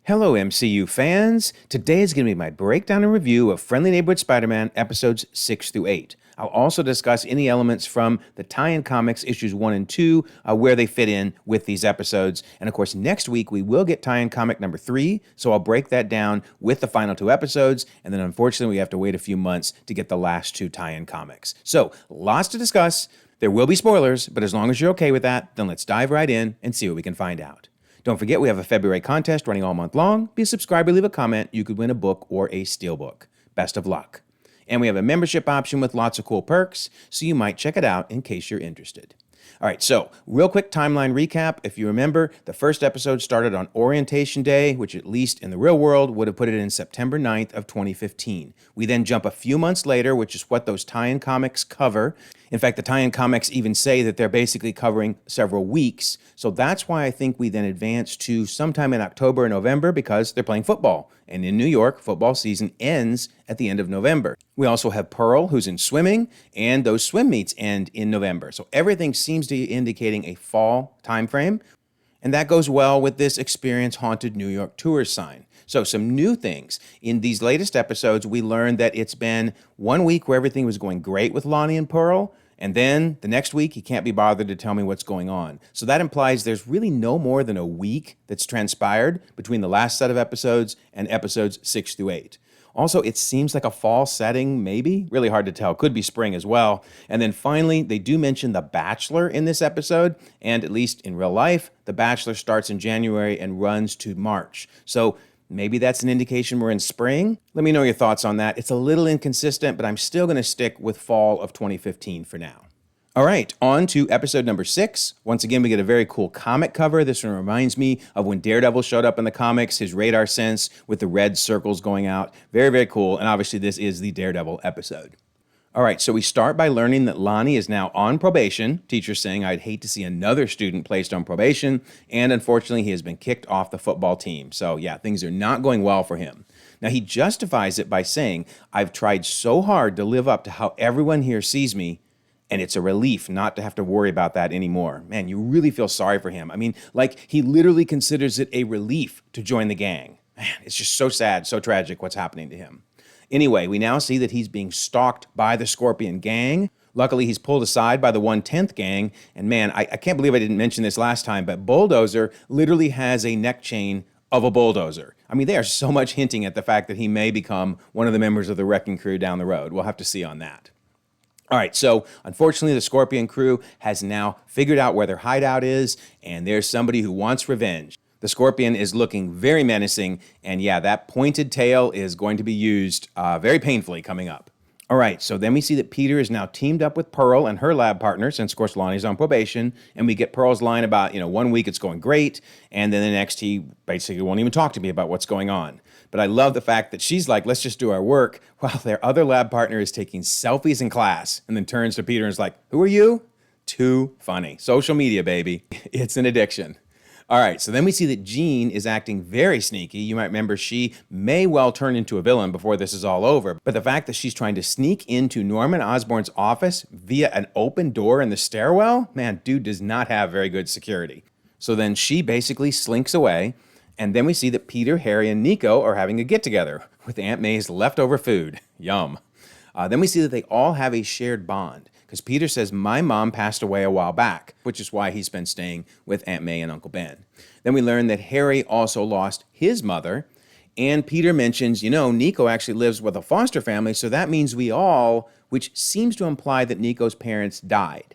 Hello, MCU fans. Today is going to be my breakdown and review of Friendly Neighborhood Spider-Man episodes 6 through 8. I'll also discuss any elements from the tie-in comics issues 1 and 2, where they fit in with these episodes. And of course, next week we will get tie-in comic number 3, so I'll break that down with the final 2 episodes. And then unfortunately, we have to wait a few months to get the last 2 tie-in comics. So, lots to discuss. There will be spoilers, but as long as you're okay with that, then let's dive right in and see what we can find out. Don't forget, we have a February contest running all month long. Be a subscriber, leave a comment. You could win a book or a steelbook. Best of luck. And we have a membership option with lots of cool perks, so you might check it out in case you're interested. All right, so real quick timeline recap. If you remember, the first episode started on Orientation Day, which at least in the real world would have put it in September 9th of 2015. We then jump a few months later, which is what those tie-in comics cover. In fact, the tie-in comics even say that they're basically covering several weeks. So that's why I think we then advance to sometime in October or November because they're playing football. And in New York, football season ends at the end of November. We also have Pearl, who's in swimming, and those swim meets end in November. So everything seems to be indicating a fall time frame. And that goes well with this Experience Haunted New York Tours sign. So some new things. In these latest episodes, we learned that it's been 1 week where everything was going great with Lonnie and Pearl, and then the next week, he can't be bothered to tell me what's going on. So that implies there's really no more than a week that's transpired between the last set of episodes and episodes 6 through 8. Also, it seems like a fall setting, maybe. Really hard to tell. Could be spring as well. And then finally, they do mention The Bachelor in this episode. And at least in real life, The Bachelor starts in January and runs to March. So maybe that's an indication we're in spring. Let me know your thoughts on that. It's a little inconsistent, but I'm still going to stick with fall of 2015 for now. All right, on to episode number 6. Once again, we get a very cool comic cover. This one reminds me of when Daredevil showed up in the comics, his radar sense with the red circles going out. Very, very cool. And obviously, this is the Daredevil episode. All right, so we start by learning that Lonnie is now on probation. Teacher's saying, I'd hate to see another student placed on probation. And unfortunately, he has been kicked off the football team. So yeah, things are not going well for him. Now, he justifies it by saying, I've tried so hard to live up to how everyone here sees me, and it's a relief not to have to worry about that anymore. Man, you really feel sorry for him. I mean, like, he literally considers it a relief to join the gang. Man, it's just so sad, so tragic what's happening to him. Anyway, we now see that he's being stalked by the Scorpion gang. Luckily, he's pulled aside by the 1/10 gang. And man, I can't believe I didn't mention this last time, but Bulldozer literally has a neck chain of a bulldozer. I mean, they are so much hinting at the fact that he may become one of the members of the wrecking crew down the road. We'll have to see on that. All right, so unfortunately, the Scorpion crew has now figured out where their hideout is, and there's somebody who wants revenge. The Scorpion is looking very menacing, and yeah, that pointed tail is going to be used very painfully coming up. All right, so then we see that Peter is now teamed up with Pearl and her lab partner, since, of course, Lonnie's on probation, and we get Pearl's line about, 1 week it's going great, and then the next he basically won't even talk to me about what's going on. But I love the fact that she's like, let's just do our work, while their other lab partner is taking selfies in class, and then turns to Peter and is like, who are you? Too funny. Social media, baby. It's an addiction. All right, so then we see that Jean is acting very sneaky. You might remember she may well turn into a villain before this is all over, but the fact that she's trying to sneak into Norman Osborn's office via an open door in the stairwell, man, dude does not have very good security. So then she basically slinks away, and then we see that Peter, Harry, and Nico are having a get-together with Aunt May's leftover food. Yum. Then we see that they all have a shared bond, because Peter says, my mom passed away a while back, which is why he's been staying with Aunt May and Uncle Ben. Then we learn that Harry also lost his mother, and Peter mentions, Nico actually lives with a foster family, so that means we all, which seems to imply that Nico's parents died.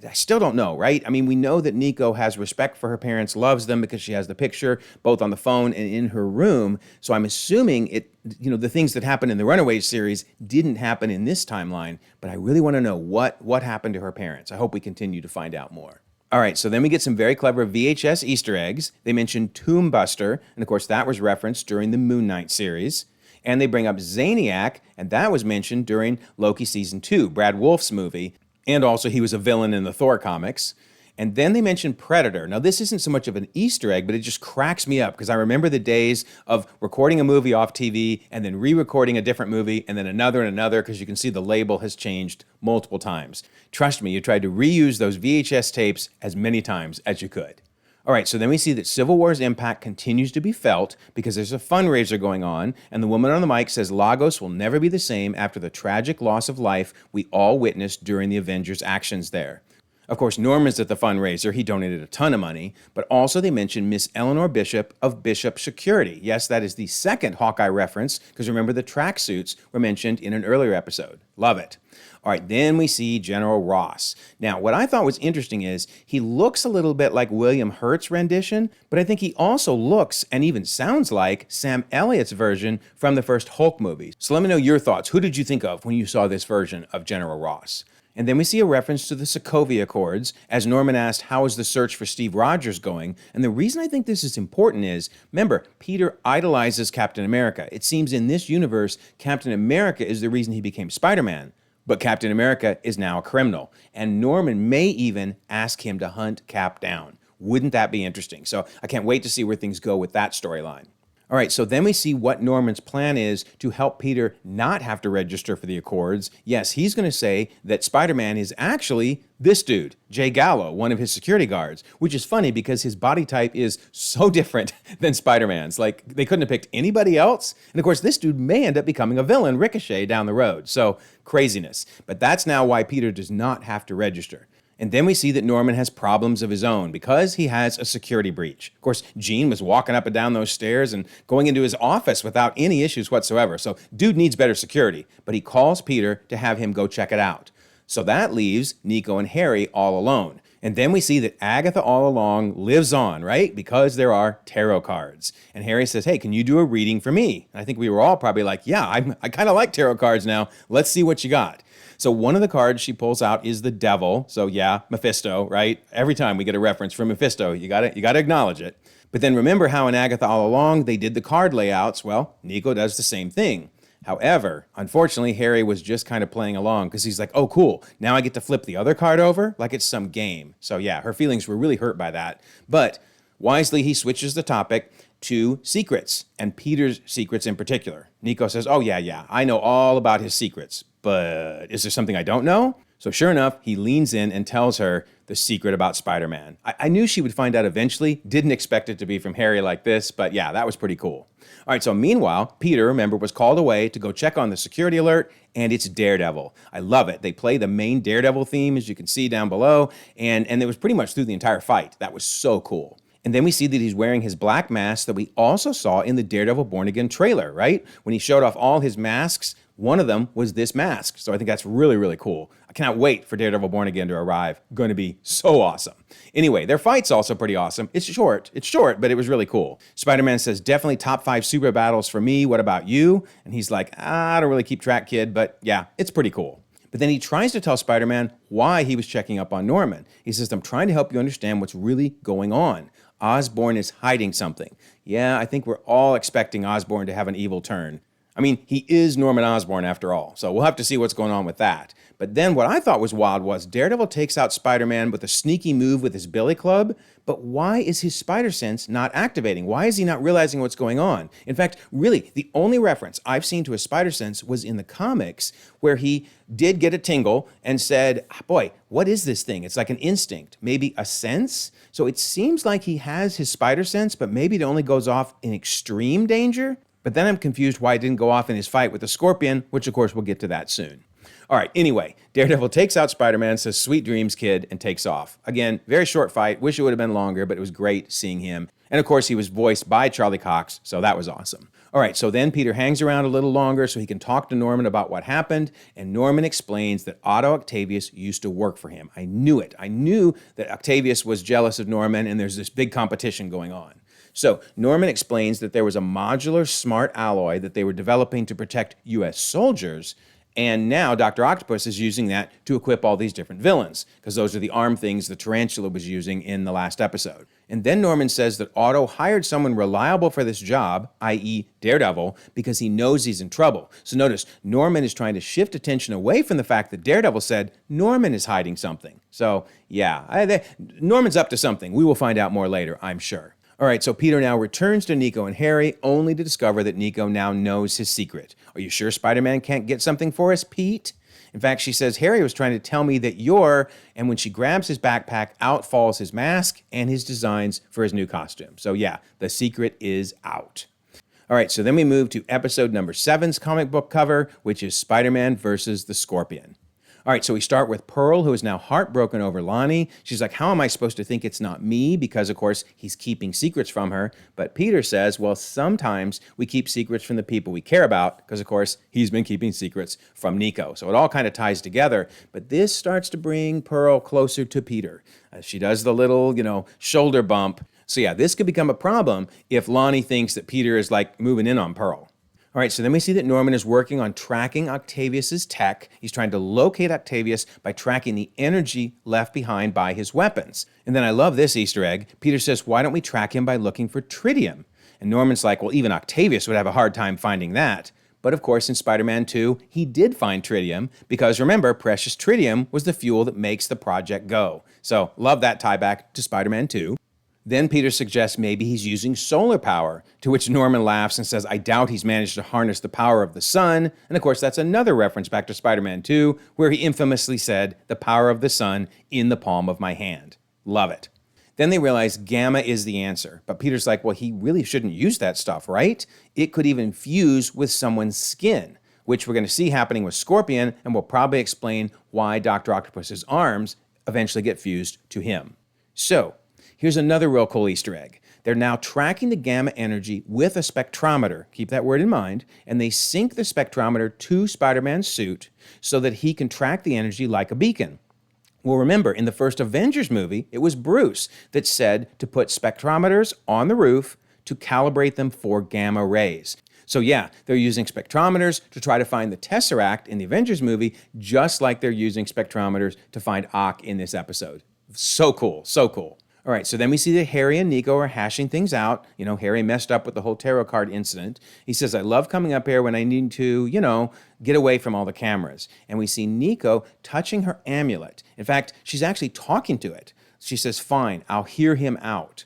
I still don't know, right? I mean, we know that Nico has respect for her parents, loves them because she has the picture both on the phone and in her room. So I'm assuming the things that happened in the Runaways series didn't happen in this timeline, but I really want to know what happened to her parents. I hope we continue to find out more. All right, so then we get some very clever VHS Easter eggs. They mention Tomb Buster, and of course that was referenced during the Moon Knight series. And they bring up Zaniac, and that was mentioned during Loki Season 2, Brad Wolf's movie. And also he was a villain in the Thor comics. And then they mentioned Predator. Now, this isn't so much of an Easter egg, but it just cracks me up because I remember the days of recording a movie off TV and then re-recording a different movie and then another and another, because you can see the label has changed multiple times. Trust me, you tried to reuse those VHS tapes as many times as you could. All right, so then we see that Civil War's impact continues to be felt because there's a fundraiser going on, and the woman on the mic says Lagos will never be the same after the tragic loss of life we all witnessed during the Avengers' actions there. Of course, Norman's at the fundraiser. He donated a ton of money, but also they mentioned Miss Eleanor Bishop of Bishop Security. Yes, that is the second Hawkeye reference, because remember the tracksuits were mentioned in an earlier episode. Love it. All right, then we see General Ross. Now, what I thought was interesting is he looks a little bit like William Hurt's rendition, but I think he also looks and even sounds like Sam Elliott's version from the first Hulk movie. So let me know your thoughts. Who did you think of when you saw this version of General Ross? And then we see a reference to the Sokovia Accords, as Norman asked, how is the search for Steve Rogers going? And the reason I think this is important is, remember, Peter idolizes Captain America. It seems in this universe, Captain America is the reason he became Spider-Man. But Captain America is now a criminal, and Norman may even ask him to hunt Cap down. Wouldn't that be interesting? So I can't wait to see where things go with that storyline. All right, so then we see what Norman's plan is to help Peter not have to register for the Accords. Yes, he's going to say that Spider-Man is actually this dude, Jay Gallo, one of his security guards, which is funny because his body type is so different than Spider-Man's. Like, they couldn't have picked anybody else. And of course, this dude may end up becoming a villain, Ricochet, down the road. So, craziness. But that's now why Peter does not have to register. And then we see that Norman has problems of his own because he has a security breach. Of course, Jean was walking up and down those stairs and going into his office without any issues whatsoever. So dude needs better security, but he calls Peter to have him go check it out. So that leaves Nico and Harry all alone. And then we see that Agatha all along lives on, right? Because there are tarot cards. And Harry says, hey, can you do a reading for me? And I think we were all probably like, yeah, I kind of like tarot cards now. Let's see what you got. So one of the cards she pulls out is the devil. So yeah, Mephisto, right? Every time we get a reference from Mephisto, you gotta acknowledge it. But then remember how in Agatha all along they did the card layouts. Well, Nico does the same thing. However, unfortunately, Harry was just kind of playing along because he's like, oh, cool. Now I get to flip the other card over like it's some game. So yeah, her feelings were really hurt by that. But wisely, he switches the topic to secrets, and Peter's secrets in particular. Nico says, oh, yeah, I know all about his secrets, but is there something I don't know? So sure enough, he leans in and tells her the secret about Spider-Man. I knew she would find out eventually, didn't expect it to be from Harry like this, but yeah, that was pretty cool. All right, so meanwhile, Peter, remember, was called away to go check on the security alert, and it's Daredevil. I love it. They play the main Daredevil theme, as you can see down below, and it was pretty much through the entire fight. That was so cool. And then we see that he's wearing his black mask that we also saw in the Daredevil Born Again trailer, right? When he showed off all his masks, one of them was this mask. So I think that's really, really cool. I cannot wait for Daredevil Born Again to arrive. Going to be so awesome. Anyway, their fight's also pretty awesome. It's short, but it was really cool. Spider-Man says, definitely top 5 super battles for me. What about you? And he's like, I don't really keep track, kid, but yeah, it's pretty cool. But then he tries to tell Spider-Man why he was checking up on Norman. He says, I'm trying to help you understand what's really going on. Osborn is hiding something. Yeah, I think we're all expecting Osborn to have an evil turn. I mean, he is Norman Osborn after all, so we'll have to see what's going on with that. But then what I thought was wild was Daredevil takes out Spider-Man with a sneaky move with his billy club, but why is his spider sense not activating? Why is he not realizing what's going on? In fact, really, the only reference I've seen to his spider sense was in the comics where he did get a tingle and said, boy, what is this thing? It's like an instinct, maybe a sense? So it seems like he has his spider sense, but maybe it only goes off in extreme danger? But then I'm confused why it didn't go off in his fight with the Scorpion, which of course we'll get to that soon. All right, anyway, Daredevil takes out Spider-Man, says, sweet dreams, kid, and takes off. Again, very short fight. Wish it would have been longer, but it was great seeing him. And of course, he was voiced by Charlie Cox, so that was awesome. All right, so then Peter hangs around a little longer so he can talk to Norman about what happened, and Norman explains that Otto Octavius used to work for him. I knew it. I knew that Octavius was jealous of Norman, and there's this big competition going on. So Norman explains that there was a modular smart alloy that they were developing to protect U.S. soldiers, and now Dr. Octopus is using that to equip all these different villains, because those are the arm things the Tarantula was using in the last episode. And then Norman says that Otto hired someone reliable for this job, i.e. Daredevil, because he knows he's in trouble. So notice, Norman is trying to shift attention away from the fact that Daredevil said Norman is hiding something. So yeah, Norman's up to something. We will find out more later, I'm sure. All right, so Peter now returns to Nico and Harry, only to discover that Nico now knows his secret. Are you sure Spider-Man can't get something for us, Pete? In fact, she says, Harry was trying to tell me that you're, and when she grabs his backpack, out falls his mask and his designs for his new costume. So yeah, the secret is out. All right, so then we move to episode number 7's comic book cover, which is Spider-Man versus the Scorpion. All right, so we start with Pearl, who is now heartbroken over Lonnie. She's like, how am I supposed to think it's not me? Because, of course, he's keeping secrets from her. But Peter says, well, sometimes we keep secrets from the people we care about because, of course, he's been keeping secrets from Nico. So it all kind of ties together. But this starts to bring Pearl closer to Peter. She does the little, shoulder bump. So yeah, this could become a problem if Lonnie thinks that Peter is like moving in on Pearl. All right, so then we see that Norman is working on tracking Octavius's tech. He's trying to locate Octavius by tracking the energy left behind by his weapons. And then I love this Easter egg. Peter says, why don't we track him by looking for tritium? And Norman's like, well, even Octavius would have a hard time finding that. But of course, in Spider-Man 2, he did find tritium because remember, precious tritium was the fuel that makes the project go. So love that tie back to Spider-Man 2. Then Peter suggests maybe he's using solar power, to which Norman laughs and says, I doubt he's managed to harness the power of the sun. And of course, that's another reference back to Spider-Man 2, where he infamously said, the power of the sun in the palm of my hand. Love it. Then they realize gamma is the answer. But Peter's like, well, he really shouldn't use that stuff, right? It could even fuse with someone's skin, which we're going to see happening with Scorpion, and will probably explain why Dr. Octopus's arms eventually get fused to him. So, here's another real cool Easter egg. They're now tracking the gamma energy with a spectrometer, keep that word in mind, and they sync the spectrometer to Spider-Man's suit so that he can track the energy like a beacon. Well, remember, in the first Avengers movie, it was Bruce that said to put spectrometers on the roof to calibrate them for gamma rays. So yeah, they're using spectrometers to try to find the Tesseract in the Avengers movie, just like they're using spectrometers to find Ock in this episode. So cool, so cool. All right, so then we see that Harry and Nico are hashing things out. Harry messed up with the whole tarot card incident. He says, I love coming up here when I need to, get away from all the cameras. And we see Nico touching her amulet. In fact, she's actually talking to it. She says, fine, I'll hear him out.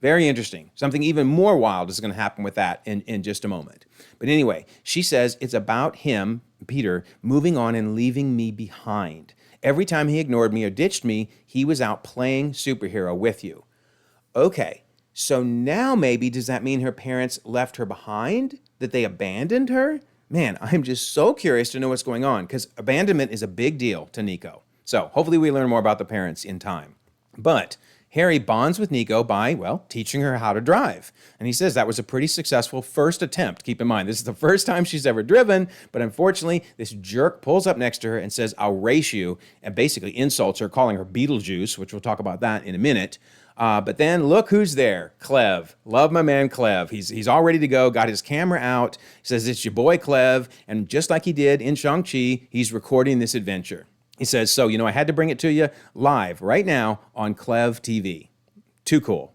Very interesting. Something even more wild is going to happen with that in just a moment. But anyway, she says it's about him, Peter, moving on and leaving me behind. Every time he ignored me or ditched me, he was out playing superhero with you. Okay, so now maybe does that mean her parents left her behind? That they abandoned her? Man, I'm just so curious to know what's going on because abandonment is a big deal to Nico. So hopefully we learn more about the parents in time. But Harry bonds with Nico by, teaching her how to drive. And he says that was a pretty successful first attempt. Keep in mind, this is the first time she's ever driven, but unfortunately, this jerk pulls up next to her and says, I'll race you, and basically insults her, calling her Beetlejuice, which we'll talk about that in a minute. But then look who's there, Clev. Love my man Clev. He's all ready to go, got his camera out. He says, it's your boy Clev, and just like he did in Shang-Chi, he's recording this adventure. He says, so, I had to bring it to you live right now on Clev TV. Too cool.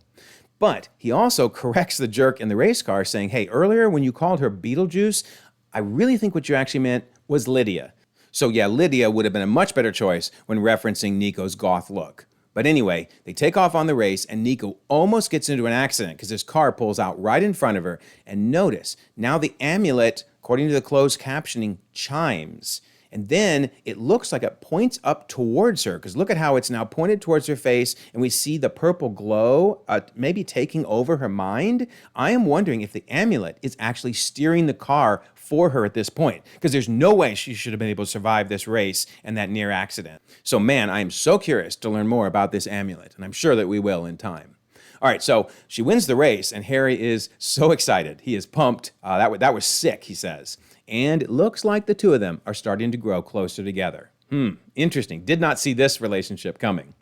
But he also corrects the jerk in the race car saying, hey, earlier when you called her Beetlejuice, I really think what you actually meant was Lydia. So yeah, Lydia would have been a much better choice when referencing Nico's goth look. But anyway, they take off on the race and Nico almost gets into an accident because his car pulls out right in front of her. And notice, now the amulet, according to the closed captioning, chimes. And then it looks like it points up towards her because look at how it's now pointed towards her face and we see the purple glow maybe taking over her mind. I am wondering if the amulet is actually steering the car for her at this point because there's no way she should have been able to survive this race and that near accident. So man, I am so curious to learn more about this amulet and I'm sure that we will in time. All right, so she wins the race and Harry is so excited. He is pumped. That was sick, he says. And it looks like the two of them are starting to grow closer together. Interesting. Did not see this relationship coming.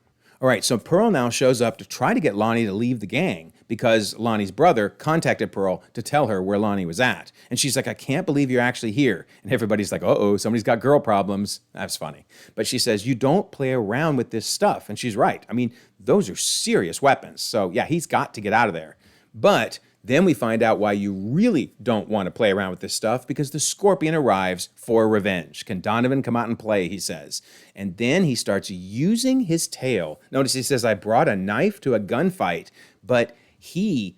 All right, so Pearl now shows up to try to get Lonnie to leave the gang because Lonnie's brother contacted Pearl to tell her where Lonnie was at. And she's like, I can't believe you're actually here. And everybody's like, uh-oh, somebody's got girl problems. That's funny. But she says, you don't play around with this stuff. And she's right. I mean, those are serious weapons. So yeah, he's got to get out of there. But then we find out why you really don't want to play around with this stuff because the Scorpion arrives for revenge. Can Donovan come out and play, he says. And then he starts using his tail. Notice he says, I brought a knife to a gunfight, but he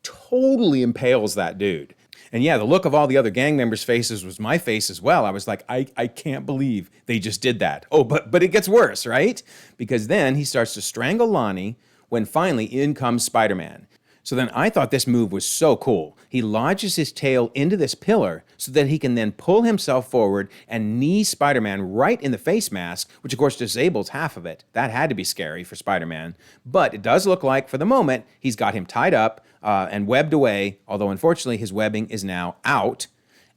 totally impales that dude. And yeah, the look of all the other gang members' faces was my face as well. I was like, I can't believe they just did that. Oh, but it gets worse, right? Because then he starts to strangle Lonnie when finally in comes Spider-Man. So then I thought this move was so cool. He lodges his tail into this pillar so that he can then pull himself forward and knee Spider-Man right in the face mask, which of course disables half of it. That had to be scary for Spider-Man. But it does look like, for the moment, he's got him tied up and webbed away, although unfortunately his webbing is now out,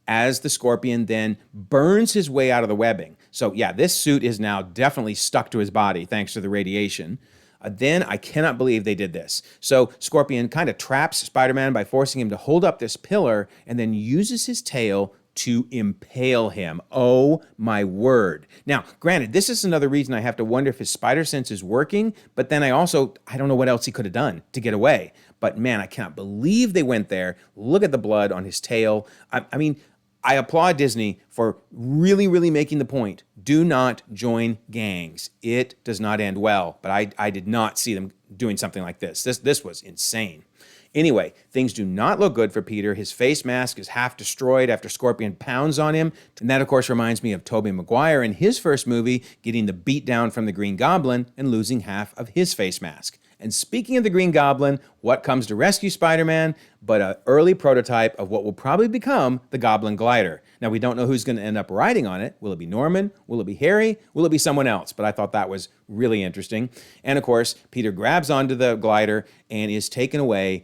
as the Scorpion then burns his way out of the webbing. So yeah, this suit is now definitely stuck to his body thanks to the radiation. Then I cannot believe they did this. So Scorpion kind of traps Spider-Man by forcing him to hold up this pillar and then uses his tail to impale him. Oh my word. Now, granted, this is another reason I have to wonder if his spider sense is working, but then I don't know what else he could have done to get away. But man, I cannot believe they went there. Look at the blood on his tail. I mean, I applaud Disney for really, really making the point. Do not join gangs. It does not end well. But I did not see them doing something like this. This was insane. Anyway, things do not look good for Peter. His face mask is half destroyed after Scorpion pounds on him. And that, of course, reminds me of Tobey Maguire in his first movie, getting the beat down from the Green Goblin and losing half of his face mask. And speaking of the Green Goblin, what comes to rescue Spider-Man but an early prototype of what will probably become the Goblin Glider. Now, we don't know who's going to end up riding on it. Will it be Norman? Will it be Harry? Will it be someone else? But I thought that was really interesting. And of course, Peter grabs onto the glider and is taken away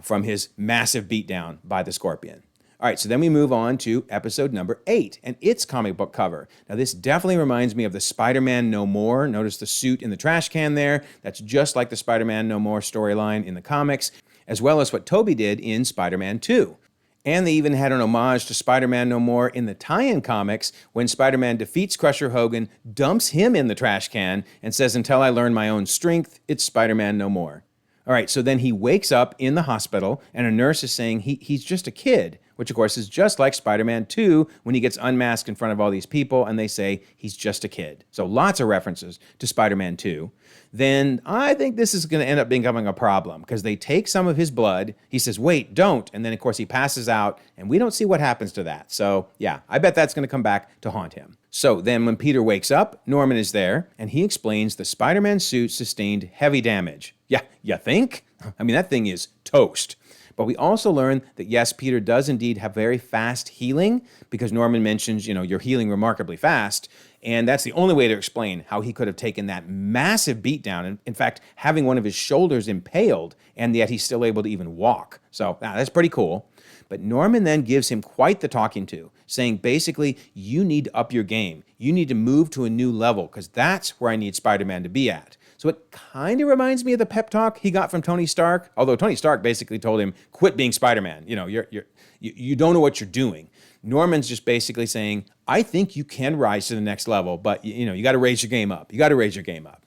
from his massive beatdown by the Scorpion. All right, so then we move on to episode number 8 and its comic book cover. Now, this definitely reminds me of the Spider-Man No More. Notice the suit in the trash can there. That's just like the Spider-Man No More storyline in the comics, as well as what Tobey did in Spider-Man 2. And they even had an homage to Spider-Man No More in the tie-in comics when Spider-Man defeats Crusher Hogan, dumps him in the trash can, and says, "Until I learn my own strength, it's Spider-Man No More." All right, so then he wakes up in the hospital, and a nurse is saying he's just a kid, which of course is just like Spider-Man 2 when he gets unmasked in front of all these people, and they say he's just a kid. So lots of references to Spider-Man 2. Then I think this is going to end up becoming a problem because they take some of his blood. He says, "Wait, don't." And then, of course, he passes out, and we don't see what happens to that. So yeah, I bet that's going to come back to haunt him. So then when Peter wakes up, Norman is there, and he explains the Spider-Man suit sustained heavy damage. Yeah, you think? I mean, that thing is toast. But we also learn that, yes, Peter does indeed have very fast healing because Norman mentions, you're healing remarkably fast. And that's the only way to explain how he could have taken that massive beatdown and, in fact, having one of his shoulders impaled, and yet he's still able to even walk. So that's pretty cool. But Norman then gives him quite the talking to, saying basically, you need to up your game. You need to move to a new level because that's where I need Spider-Man to be at. So it kind of reminds me of the pep talk he got from Tony Stark, although Tony Stark basically told him, quit being Spider-Man. You don't know what you're doing. Norman's just basically saying, I think you can rise to the next level, but you got to raise your game up. You got to raise your game up.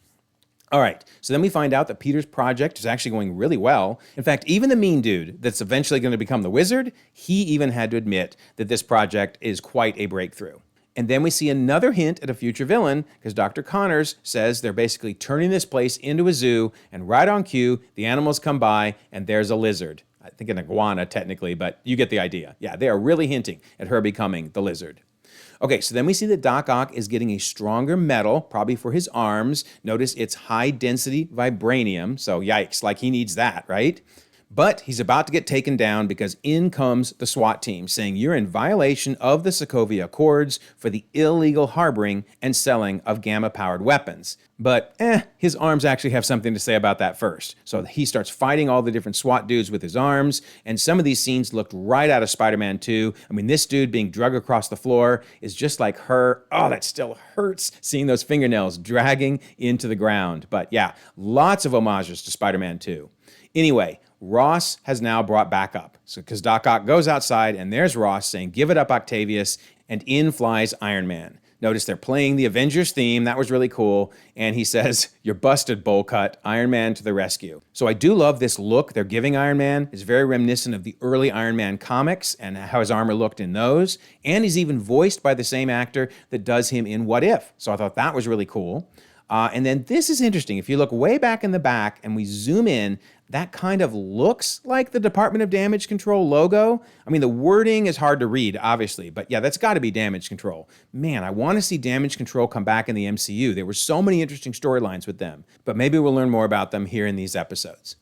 All right, so then we find out that Peter's project is actually going really well. In fact, even the mean dude that's eventually going to become the wizard, he even had to admit that this project is quite a breakthrough. And then we see another hint at a future villain because Dr. Connors says they're basically turning this place into a zoo, and right on cue, the animals come by and there's a lizard. I think an iguana technically, but you get the idea. Yeah, they are really hinting at her becoming the lizard. Okay, so then we see that Doc Ock is getting a stronger metal, probably for his arms. Notice it's high-density vibranium, so yikes, like he needs that, right? But he's about to get taken down because in comes the SWAT team saying you're in violation of the Sokovia Accords for the illegal harboring and selling of gamma-powered weapons. But his arms actually have something to say about that first. So he starts fighting all the different SWAT dudes with his arms, and some of these scenes looked right out of Spider-Man 2. I mean, this dude being dragged across the floor is just like her. Oh, that still hurts seeing those fingernails dragging into the ground. But yeah, lots of homages to Spider-Man 2. Anyway, Ross has now brought back up. So because Doc Ock goes outside and there's Ross saying, "Give it up, Octavius," and in flies Iron Man. Notice they're playing the Avengers theme. That was really cool. And he says, "You're busted, bowl cut. Iron Man to the rescue." So I do love this look they're giving Iron Man. It's very reminiscent of the early Iron Man comics and how his armor looked in those. And he's even voiced by the same actor that does him in What If. So I thought that was really cool. And then this is interesting. If you look way back in the back and we zoom in, that kind of looks like the Department of Damage Control logo. I mean, the wording is hard to read, obviously, but yeah, that's got to be Damage Control. Man, I want to see Damage Control come back in the MCU. There were so many interesting storylines with them, but maybe we'll learn more about them here in these episodes.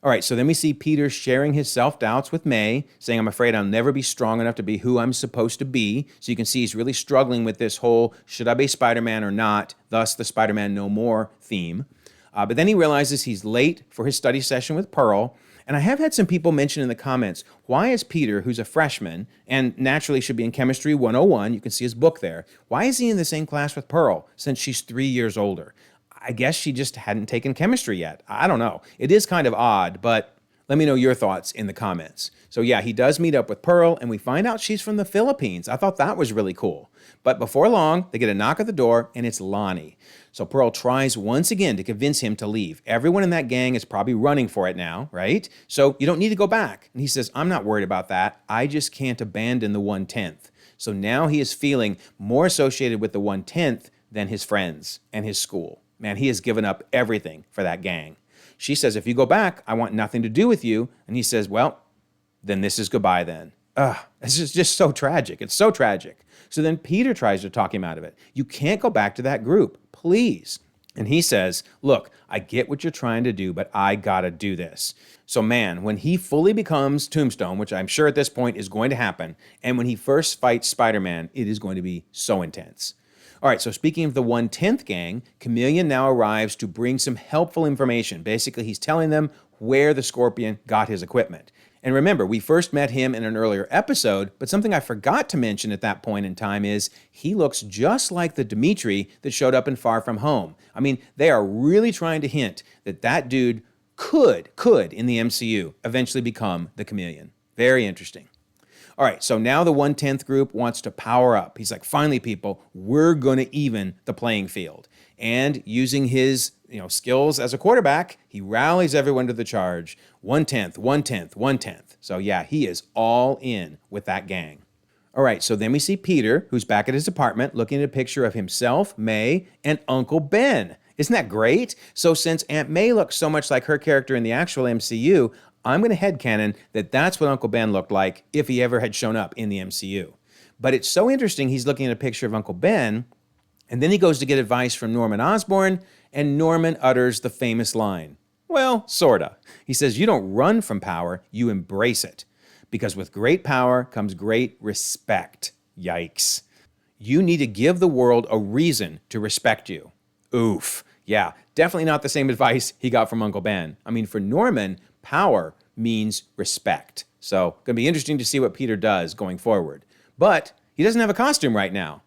All right, so then we see Peter sharing his self-doubts with May, saying, I'm afraid I'll never be strong enough to be who I'm supposed to be. So you can see he's really struggling with this whole, should I be Spider-Man or not, thus the Spider-Man No More theme. But then he realizes he's late for his study session with Pearl. And I have had some people mention in the comments, why is Peter, who's a freshman, and naturally should be in Chemistry 101, you can see his book there, why is he in the same class with Pearl since she's 3 years older? I guess she just hadn't taken chemistry yet. I don't know. It is kind of odd, but let me know your thoughts in the comments. So yeah, he does meet up with Pearl, and we find out she's from the Philippines. I thought that was really cool. But before long, they get a knock at the door, and it's Lonnie. So Pearl tries once again to convince him to leave. Everyone in that gang is probably running for it now, right? So you don't need to go back. And he says, I'm not worried about that. I just can't abandon the 1/10th. So now he is feeling more associated with the 1/10th than his friends and his school. Man, he has given up everything for that gang. She says, if you go back, I want nothing to do with you. And he says, well, then this is goodbye then. This is just so tragic. It's so tragic. So then Peter tries to talk him out of it. You can't go back to that group, please. And he says, look, I get what you're trying to do, but I gotta do this. So man, when he fully becomes Tombstone, which I'm sure at this point is going to happen, and when he first fights Spider-Man, it is going to be so intense. All right, so speaking of the 1/10th gang, Chameleon now arrives to bring some helpful information. Basically, he's telling them where the Scorpion got his equipment. And remember, we first met him in an earlier episode, but something I forgot to mention at that point in time is he looks just like the Dimitri that showed up in Far From Home. I mean, they are really trying to hint that that dude could, in the MCU, eventually become the Chameleon. Very interesting. All right, so now the 1/10th group wants to power up. He's like, finally, people, we're going to even the playing field. And using his skills as a quarterback, he rallies everyone to the charge. 1/10th, 1/10th, 1/10th. So yeah, he is all in with that gang. All right, so then we see Peter, who's back at his apartment, looking at a picture of himself, May, and Uncle Ben. Isn't that great? So since Aunt May looks so much like her character in the actual MCU, I'm going to headcanon that that's what Uncle Ben looked like if he ever had shown up in the MCU. But it's so interesting he's looking at a picture of Uncle Ben, and then he goes to get advice from Norman Osborn, and Norman utters the famous line. Well, sorta. He says, you don't run from power, you embrace it. Because with great power comes great respect. Yikes. You need to give the world a reason to respect you. Oof. Yeah, definitely not the same advice he got from Uncle Ben. I mean, for Norman, power means respect. So, going to be interesting to see what Peter does going forward. But he doesn't have a costume right now.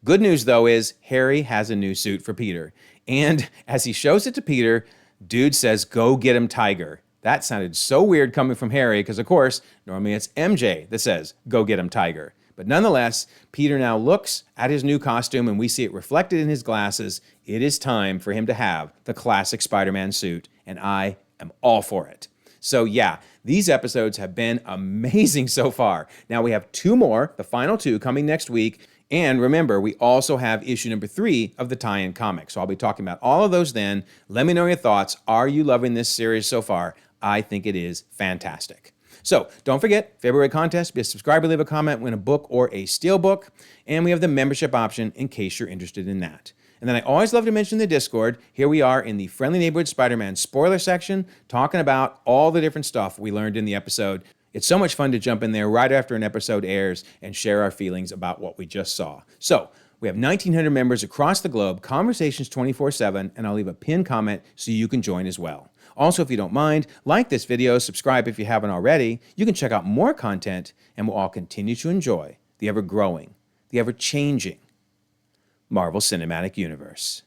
Good news, though, is Harry has a new suit for Peter. And as he shows it to Peter, dude says, go get him, Tiger. That sounded so weird coming from Harry because, of course, normally it's MJ that says, go get him, Tiger. But nonetheless, Peter now looks at his new costume and we see it reflected in his glasses. It is time for him to have the classic Spider-Man suit, and I am all for it. So yeah, these episodes have been amazing so far. Now we have 2 more, the final 2, coming next week. And remember, we also have issue number 3 of the tie-in comic. So I'll be talking about all of those then. Let me know your thoughts. Are you loving this series so far? I think it is fantastic. So don't forget, February contest, be a subscriber, leave a comment, win a book or a steelbook. And we have the membership option in case you're interested in that. And then I always love to mention the Discord. Here we are in the Friendly Neighborhood Spider-Man spoiler section, talking about all the different stuff we learned in the episode. It's so much fun to jump in there right after an episode airs and share our feelings about what we just saw. So we have 1,900 members across the globe, conversations 24/7, and I'll leave a pinned comment so you can join as well. Also, if you don't mind, like this video, subscribe if you haven't already. You can check out more content, and we'll all continue to enjoy the ever-growing, the ever-changing Marvel Cinematic Universe.